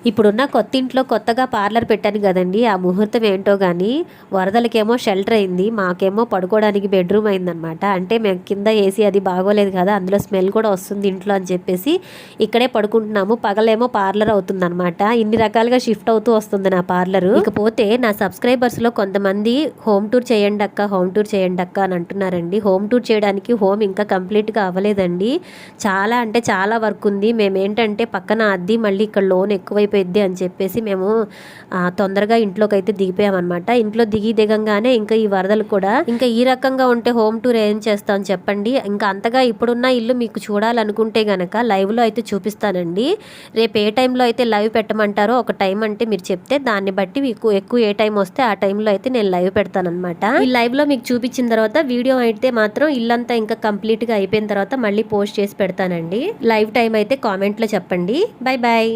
ఇప్పుడున్న కొత్త ఇంట్లో కొత్తగా పార్లర్ పెట్టాను కదండి, ఆ ముహూర్తం ఏంటో కానీ వరదలకేమో షెల్టర్ అయింది, మాకేమో పడుకోవడానికి బెడ్రూమ్ అయిందనమాట. అంటే మేము కింద ఏసీ అది బాగోలేదు కదా, అందులో స్మెల్ కూడా వస్తుంది ఇంట్లో అని చెప్పేసి ఇక్కడే పడుకుంటున్నాము. పగలేమో పార్లర్ అవుతుందన్నమాట. ఇన్ని రకాలుగా షిఫ్ట్ అవుతూ వస్తుంది నా పార్లర్. ఇకపోతే నా సబ్స్క్రైబర్స్లో కొంతమంది హోమ్ టూర్ చేయండి అక్క, హోమ్ టూర్ చేయండి అక్క అని అంటున్నారండి. హోమ్ టూర్ చేయడానికి హోమ్ ఇంకా కంప్లీట్గా అవ్వలేదండి. చాలా అంటే చాలా వర్క్ ఉంది. మేమేంటంటే పక్కన అద్దె మళ్ళీ ఇక్కడ లోన్ ఎక్కువైపోయింది అని చెప్పేసి మేము తొందరగా ఇంట్లోకి అయితే దిగిపోయామన్నమాట. ఇంట్లో దిగంగానే ఇంకా ఈ వరదలు కూడా, ఇంకా ఈ రకంగా ఉంటే హోమ్ టూర్ ఏం చేస్తాం చెప్పండి. ఇంకా అంతగా ఇప్పుడున్న ఇల్లు మీకు చూడాలనుకుంటే గనక లైవ్లో అయితే చూపిస్తానండి. రేపు ఏ టైంలో అయితే లైవ్ పెట్టమంటారో ఒక టైం అంటే మీరు చెప్తే దాన్ని బట్టి మీకు ఎక్కువ ఏ టైం వస్తే ఆ టైంలో అయితే నేను లైవ్ పెడతానమాట. ఈ లైవ్లో మీకు చూపించిన తర్వాత వీడియో అయితే మాత్రం ఇల్లంతా ఇంకా కంప్లీట్గా అయిపోయిన తర్వాత మళ్ళీ పోస్ట్ చేసి పెడతానండి. లైవ్ టైం అయితే కామెంట్లో చెప్పండి. Bye bye.